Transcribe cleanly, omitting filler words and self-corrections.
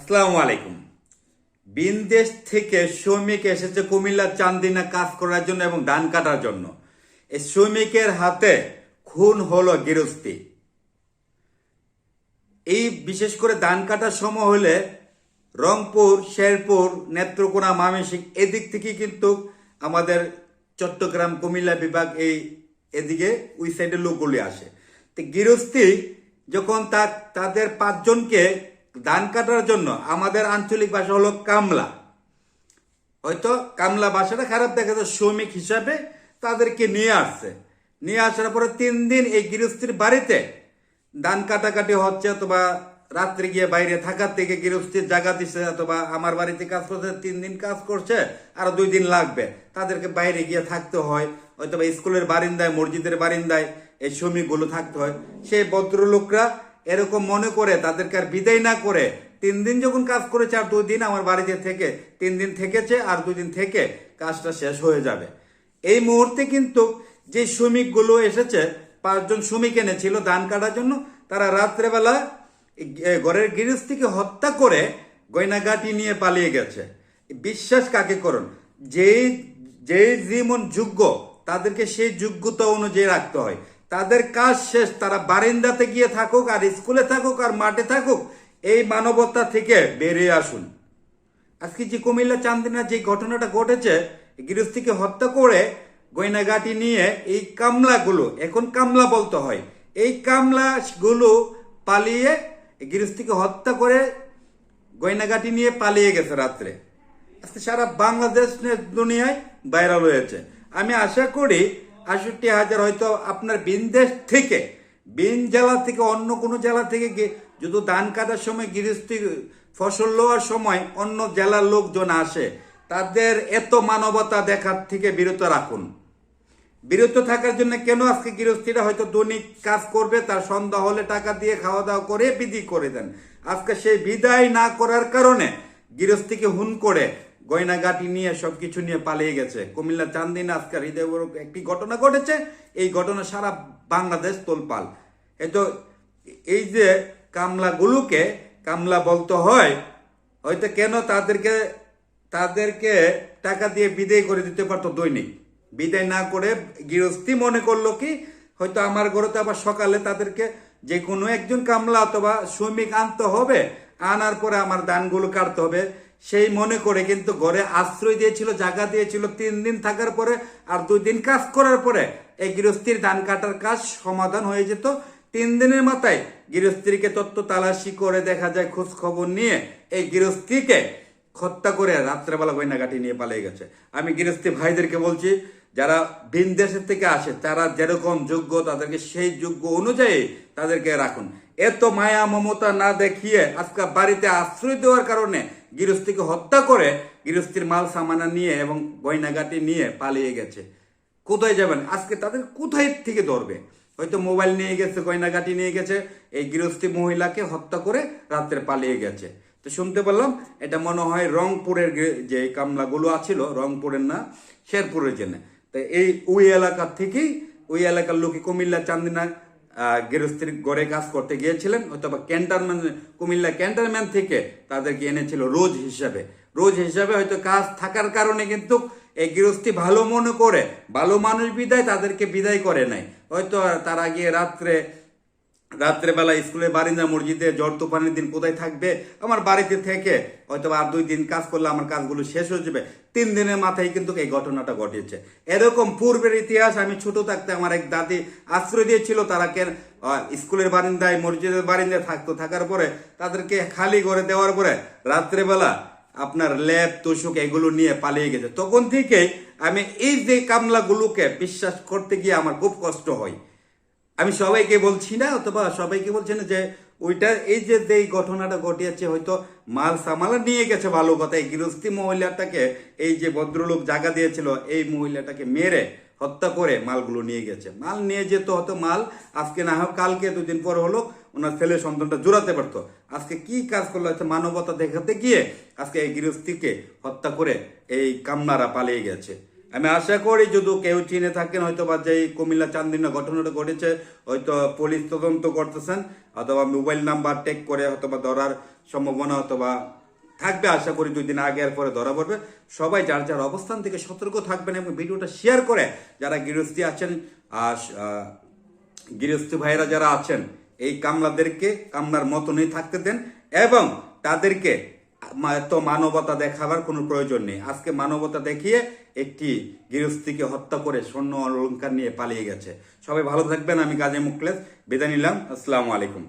আসসালামু আলাইকুম। বিদেশ থেকে শ্রমিক এসেছে কুমিল্লার চান্দিনা কাজ করার জন্য এবং ধান কাটার জন্য। এই শ্রমিকের হাতে খুন হলো গৃহস্থী। এই বিশেষ করে ধান কাটার সময় হলে রংপুর, শেরপুর, নেত্রকোনা, ময়মনসিংহ এদিক থেকে কিন্তু আমাদের চট্টগ্রাম, কুমিল্লা বিভাগ এদিকে ওই সাইডের লোকগুলি আসে। তো গৃহস্থী যখন তাদের 5 জনকে ধান কাটার জন্য, আমাদের আঞ্চলিক ভাষা হলো কামলা, হয়তো কামলা ভাষাটা খারাপ দেখা যায়, শ্রমিক হিসাবে তাদেরকে নিয়ে আসার পরে 3 দিন এই গৃহস্থীর বাড়িতে ধান কাটাকাটি হচ্ছে, অথবা রাত্রে গিয়ে বাইরে থাকার থেকে গৃহস্থীর জায়গা দিচ্ছে, অথবা আমার বাড়িতে কাজ করছে 3 দিন কাজ করছে, আরো 2 দিন লাগবে, তাদেরকে বাইরে গিয়ে থাকতে হয়, হয়তো স্কুলের বারিন্দায়, মসজিদের বারিন্দায় এই শ্রমিকগুলো থাকতে হয়। সেই ভদ্রলোকরা এরকম মনে করে তাদেরকে আর বিদায় না করে 3 দিন যখন কাজ করেছে, আর 2 দিন আমার বাড়িতে থেকে 3 দিন থেকেছে, আর 2 দিন থেকে কাজটা শেষ হয়ে যাবে। এই মুহূর্তে কিন্তু যে শ্রমিকগুলো এসেছে, 5 জন শ্রমিক এনেছিল ধান কাটার জন্য, তারা রাত্রেবেলা ঘরের গৃহস্থীকে হত্যা করে গয়নাগাটি নিয়ে পালিয়ে গেছে। বিশ্বাস কাকে করুন? যে যেমন যোগ্য তাদেরকে সেই যোগ্যতা অনুযায়ী রাখতে হয়। তাদের কাজ শেষ, তারা বারিন্দাতে গিয়ে থাকুক, আর স্কুলে থাকুক, আর মাঠে থাকুক, এই মানবতা থেকে বেরিয়ে আসুন। আজকে যে কুমিল্লা চান্দিনা যে ঘটনাটা ঘটেছে, গৃহস্থীকে হত্যা করে গয়নাগাটি নিয়ে এই কামলাগুলো, এখন কামলা বলতে হয়, এই কামলাগুলো পালিয়ে গৃহস্থীকে হত্যা করে গয়নাগাটি নিয়ে পালিয়ে গেছে রাত্রে। আজকে সারা বাংলাদেশ দুনিয়ায় ভাইরাল হয়েছে। আমি আশা করি 68,000 হয়তো আপনার বিদেশ থেকে, জেলা থেকে, অন্য কোনো জেলা থেকে যদি ধান কাটার সময় গৃহস্থী ফসল লওয়ার সময় অন্য জেলার লোকজন আসে, তাদের এত মানবতা দেখার থেকে বিরত রাখুন। বিরত থাকার জন্য কেন? আজকে গৃহস্থীরা হয়তো দৈনিক কাজ করবে, তার সন্ধ্যা হলে টাকা দিয়ে খাওয়া দাওয়া করে বিদায় করে দেন। আজকে সেই বিদায় না করার কারণে গৃহস্থীকে হুন করে গয়নাগাটি নিয়ে সবকিছু নিয়ে পালিয়ে গেছে। কুমিল্লা চান্দিনা আজকে হৃদয়বরক একটি ঘটনা ঘটেছে। এই ঘটনা সারা বাংলাদেশ তোলপাল। এই যে কামলাগুলোকে কামলা বলতে হয়, হয়তো কেন তাদেরকে টাকা দিয়ে বিদায় করে দিতে পারতো, দৈনিক বিদায় না করে গৃহস্থী মনে করলো কি হয়তো আমার ঘরেতে আবার সকালে তাদেরকে যে কোনো একজন কামলা অথবা শ্রমিক আনতে হবে, আনার পরে আমার ধানগুলো কাটতে হবে, সেই মনে করে কিন্তু ঘরে আশ্রয় দিয়েছিল, জায়গা দিয়েছিল। 3 দিন থাকার পরে আর 2 দিন কাজ করার পরে এই গৃহস্থীর ধান কাটার কাজ সমাধান হয়ে যেত। 3 দিনের মাথায় গৃহস্থীকে তত্ত্ব তালাশি করে দেখা যায়, খোঁজ খবর নিয়ে এই গৃহস্থীকে হত্যা করে রাত্রেবেলা গয়নাগাটি নিয়ে পালিয়ে গেছে। আমি গৃহস্থী ভাইদেরকে বলছি, যারা ভিন দেশের থেকে আসে, তারা যেরকম যোগ্য তাদেরকে সেই যোগ্য অনুযায়ী তাদেরকে রাখুন। এত মায়া মমতা না দেখিয়ে আজকে বাড়িতে আশ্রয় দেওয়ার কারণে গৃহস্থীকে হত্যা করে গৃহস্থীর মাল সামানা নিয়ে এবং গয়নাগাটি নিয়ে পালিয়ে গেছে। কোথায় যাবেন? আজকে তাদের কোথায় থেকে ধরবে? হয়তো মোবাইল নিয়ে গেছে, গয়নাগাটি নিয়ে গেছে, এই গৃহস্থী মহিলাকে হত্যা করে রাত্রে পালিয়ে গেছে। তো শুনতে পেলাম এটা মনে হয় রংপুরের যে কামলাগুলো আছিল, রংপুরের না শেরপুরের জন্য। তো ওই এলাকার থেকেই, ওই এলাকার লোকে কুমিল্লা চান্দিনা গৃহস্থীর গড়ে কাজ করতে গিয়েছিলেন, অথবা কুমিল্লা ক্যান্টনমেন্ট থেকে তাদেরকে এনেছিল রোজ হিসাবে হয়তো কাজ থাকার কারণে কিন্তু এই গৃহস্থী ভালো মনে করে, ভালো মানুষ বিদায় তাদেরকে বিদায় করে নাই। হয়তো তারা গিয়ে রাত্রেবেলা স্কুলে, বারিন্দা, মসজিদে ঝড় তুফানের দিন কোথায় থাকবে? আমার বাড়িতে থেকে হয়তো আর 2 দিন কাজ করলে আমার কাজগুলো শেষ হয়ে যাবে। 3 দিনের মাথায় কিন্তু এই ঘটনাটা ঘটেছে। এরকম পূর্বের ইতিহাস, আমি ছোট থাকতে আমার এক দাদি আশ্রয় দিয়েছিল, তারা স্কুলের বারিন্দায়, মসজিদের বারিন্দায় থাকতো। থাকার পরে তাদেরকে খালি করে দেওয়ার পরে রাত্রেবেলা আপনার ল্যাব, তোষক এগুলো নিয়ে পালিয়ে গেছে। তখন থেকে আমি এই যে কামলাগুলোকে বিশ্বাস করতে গিয়ে আমার খুব কষ্ট হয়। আমি সবাইকে বলছি না, অথবা সবাইকে বলছি না যে ওইটা, এই যে ঘটনাটা ঘটিয়েছে, হয়তো মাল সামালা নিয়ে গেছে, ভালো কথা। এই গৃহস্থী মহিলাটাকে, এই যে ভদ্রলোক জায়গা দিয়েছিল, এই মহিলাটাকে মেরে হত্যা করে মালগুলো নিয়ে গেছে। মাল নিয়ে যেত, হয়তো মাল আজকে না হোক কালকে, 2 দিন পর হলো ওনার ছেলে সন্তানটা জোড়াতে পারতো। আজকে কি কাজ করলো? হয়তো মানবতা দেখাতে গিয়ে আজকে এই গৃহস্থীকে হত্যা করে এই কামনারা পালিয়ে গেছে। আমি আশা করি যদি কেউ চিনে থাকেন, হয়তো বা যে কুমিল্লা চান্দিনা ঘটনাটা ঘটেছে, হয়তো পুলিশ তদন্ত করতেছেন, অথবা মোবাইল নাম্বার টেক করে হয়তো বা ধরার সম্ভাবনা অথবা থাকবে, আশা করি 2 দিন আগে আর পরে ধরা পড়বে। সবাই যার যার অবস্থান থেকে সতর্ক থাকবেন এবং ভিডিওটা শেয়ার করে যারা গৃহস্থী আছেন, গৃহস্থী ভাইয়েরা যারা আছেন, এই কামলাদেরকে কামলার মতনই থাকতে দেন এবং তাদেরকে তো মানবতা দেখাবার কোনো প্রয়োজন নেই। আজকে মানবতা দেখিয়ে একটি গৃহস্থীকে হত্যা করে স্বর্ণ অলংকার নিয়ে পালিয়ে গেছে। সবাই ভালো থাকবেন। আমি কাজী মুখলেস বিদায় নিলাম। আসসালামু আলাইকুম।